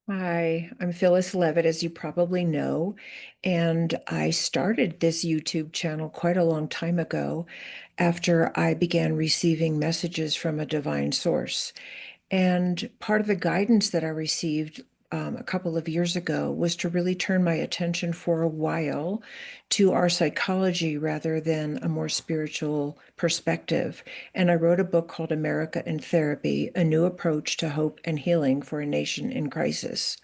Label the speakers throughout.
Speaker 1: Hi, I'm Phyllis Levitt, as you probably know, and I started this YouTube channel quite a long time ago after I began receiving messages from a divine source. And part of the guidance that I received a couple of years ago was to really turn my attention for a while to our psychology rather than a more spiritual perspective. And I wrote a book called America in Therapy, A New Approach to Hope and Healing for a Nation in Crisis,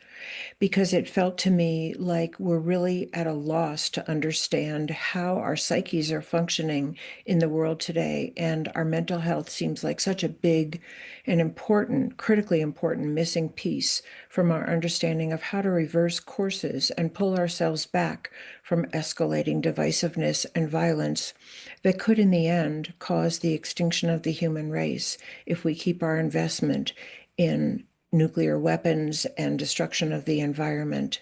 Speaker 1: because it felt to me like we're really at a loss to understand how our psyches are functioning in the world today. And our mental health seems like such a big and important, critically important missing piece from our understanding of how to reverse courses and pull ourselves back from escalating divisiveness and violence that could, in the end, cause the extinction of the human race if we keep our investment in nuclear weapons and destruction of the environment.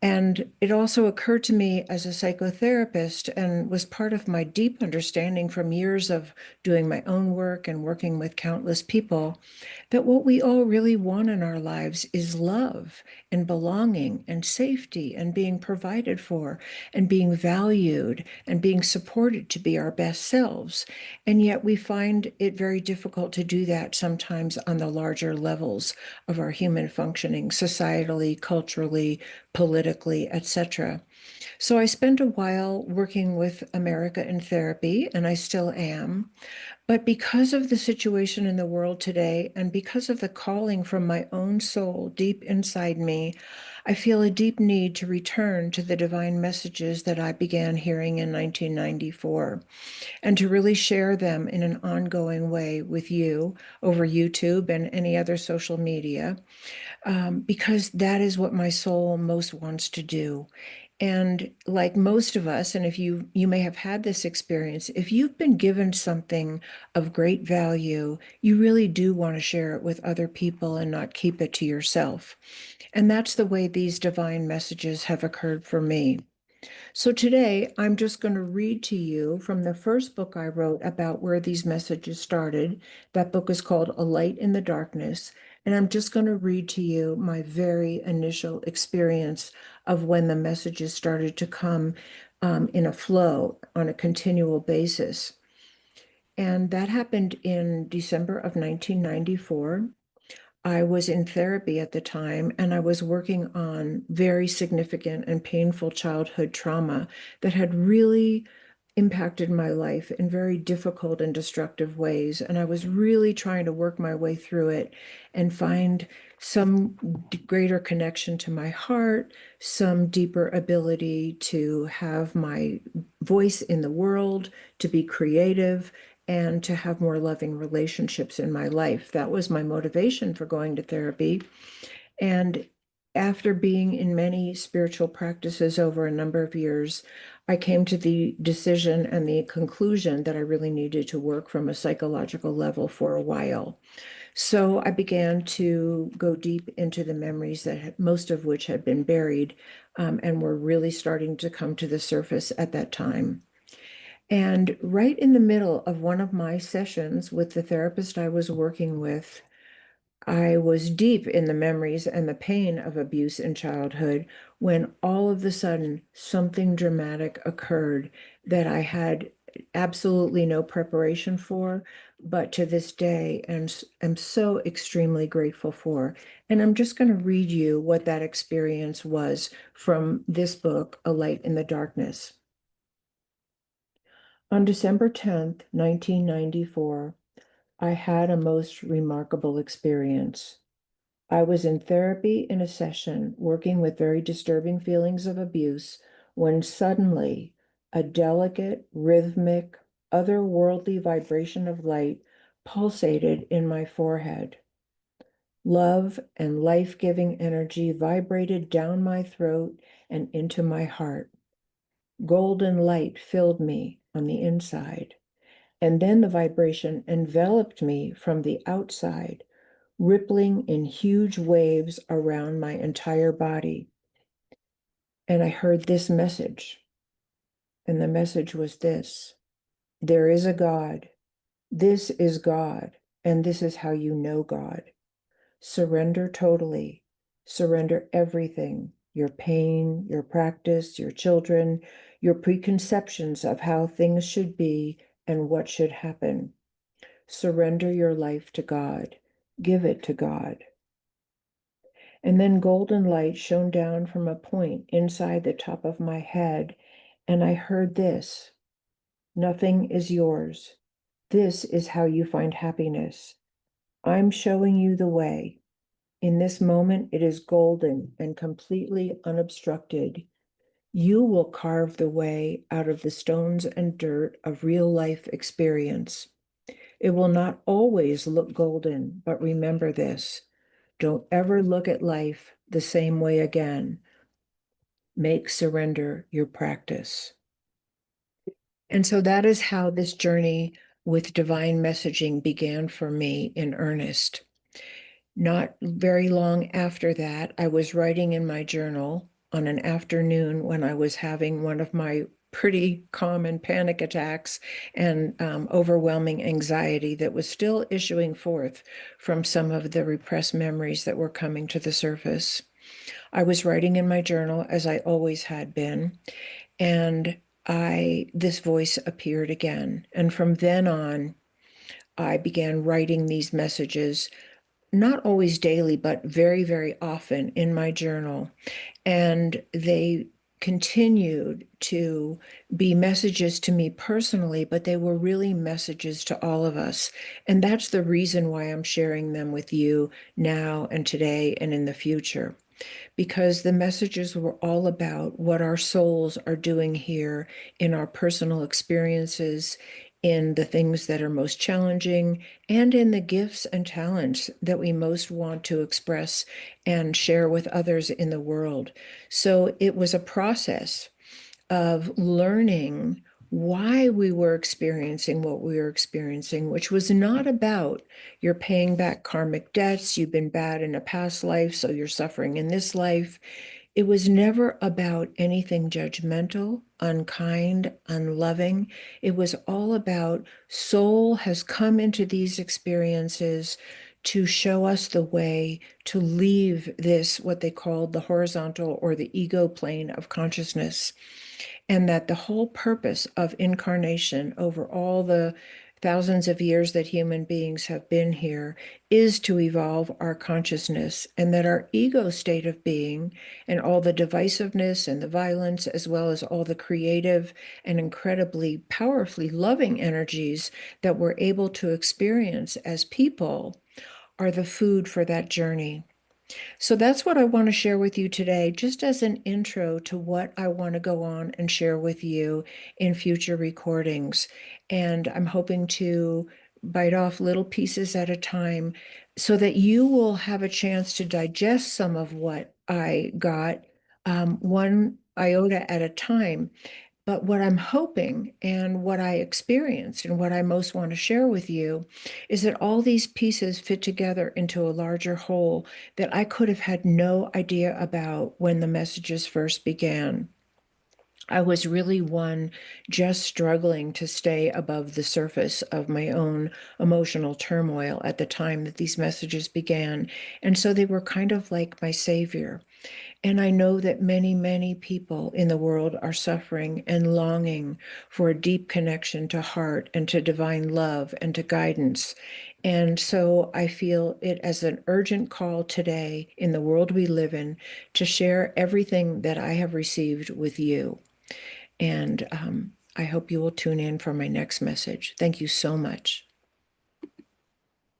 Speaker 1: And it also occurred to me as a psychotherapist and was part of my deep understanding from years of doing my own work and working with countless people that what we all really want in our lives is love and belonging and safety and being provided for and being valued and being supported to be our best selves. And yet we find it very difficult to do that sometimes on the larger levels of our human functioning, societally, culturally, politically, etc. So I spent a while working with America in therapy, and I still am. But because of the situation in the world today, and because of the calling from my own soul deep inside me, I feel a deep need to return to the divine messages that I began hearing in 1994 and to really share them in an ongoing way with you over YouTube and any other social media, because that is what my soul most wants to do. And like most of us, and if you may have had this experience, if you've been given something of great value, you really do want to share it with other people and not keep it to yourself. And that's the way these divine messages have occurred for me. So today, I'm just going to read to you from the first book I wrote about where these messages started. That book is called A Light in the Darkness. And I'm just going to read to you my very initial experience of when the messages started to come in a flow on a continual basis. And that happened in December of 1994. I was in therapy at the time, and I was working on very significant and painful childhood trauma that had really impacted my life in very difficult and destructive ways. And I was really trying to work my way through it and find some greater connection to my heart, some deeper ability to have my voice in the world, to be creative, and to have more loving relationships in my life. That was my motivation for going to therapy. And after being in many spiritual practices over a number of years, I came to the decision and the conclusion that I really needed to work from a psychological level for a while. So I began to go deep into the memories most of which had been buried, and were really starting to come to the surface at that time. And right in the middle of one of my sessions with the therapist I was working with, I was deep in the memories and the pain of abuse in childhood when all of a sudden something dramatic occurred that I had absolutely no preparation for, but to this day am so extremely grateful for. And I'm just going to read you what that experience was from this book, A Light in the Darkness. On December 10th, 1994, I had a most remarkable experience. I was in therapy in a session working with very disturbing feelings of abuse when suddenly a delicate, rhythmic, otherworldly vibration of light pulsated in my forehead. Love and life-giving energy vibrated down my throat and into my heart. Golden light filled me on the inside. And then the vibration enveloped me from the outside, rippling in huge waves around my entire body. And I heard this message. And the message was this: there is a God. This is God. And this is how you know God. Surrender totally. Surrender everything, your pain, your practice, your children, your preconceptions of how things should be and what should happen. Surrender your life to God. Give it to God. And then golden light shone down from a point inside the top of my head, and I heard this: nothing is yours. This is how you find happiness. I'm showing you the way. In this moment, it is golden and completely unobstructed. You will carve the way out of the stones and dirt of real life experience. It will not always look golden, but remember this: don't ever look at life the same way again. Make surrender your practice. And so that is how this journey with divine messaging began for me in earnest. Not very long after that, I was writing in my journal on an afternoon when I was having one of my pretty common panic attacks and overwhelming anxiety that was still issuing forth from some of the repressed memories that were coming to the surface. I was writing in my journal as I always had been, and this voice appeared again. And from then on, I began writing these messages, not always daily, but very, very often in my journal. And they continued to be messages to me personally, but they were really messages to all of us. And that's the reason why I'm sharing them with you now and today and in the future, because the messages were all about what our souls are doing here in our personal experiences, in the things that are most challenging, and in the gifts and talents that we most want to express and share with others in the world. So it was a process of learning why we were experiencing what we were experiencing, which was not about you're paying back karmic debts, you've been bad in a past life, so you're suffering in this life. It was never about anything judgmental, unkind, unloving. It was all about soul has come into these experiences to show us the way to leave this, what they called the horizontal or the ego plane of consciousness, and that the whole purpose of incarnation over all the thousands of years that human beings have been here is to evolve our consciousness, and that our ego state of being and all the divisiveness and the violence, as well as all the creative and incredibly powerfully loving energies that we're able to experience as people, are the food for that journey. So that's what I want to share with you today, just as an intro to what I want to go on and share with you in future recordings. And I'm hoping to bite off little pieces at a time so that you will have a chance to digest some of what I got, one iota at a time. But what I'm hoping and what I experienced and what I most want to share with you is that all these pieces fit together into a larger whole that I could have had no idea about when the messages first began. I was really one just struggling to stay above the surface of my own emotional turmoil at the time that these messages began. And so they were kind of like my savior. And I know that many, many people in the world are suffering and longing for a deep connection to heart and to divine love and to guidance. And so I feel it as an urgent call today in the world we live in to share everything that I have received with you. And I hope you will tune in for my next message. Thank you so much.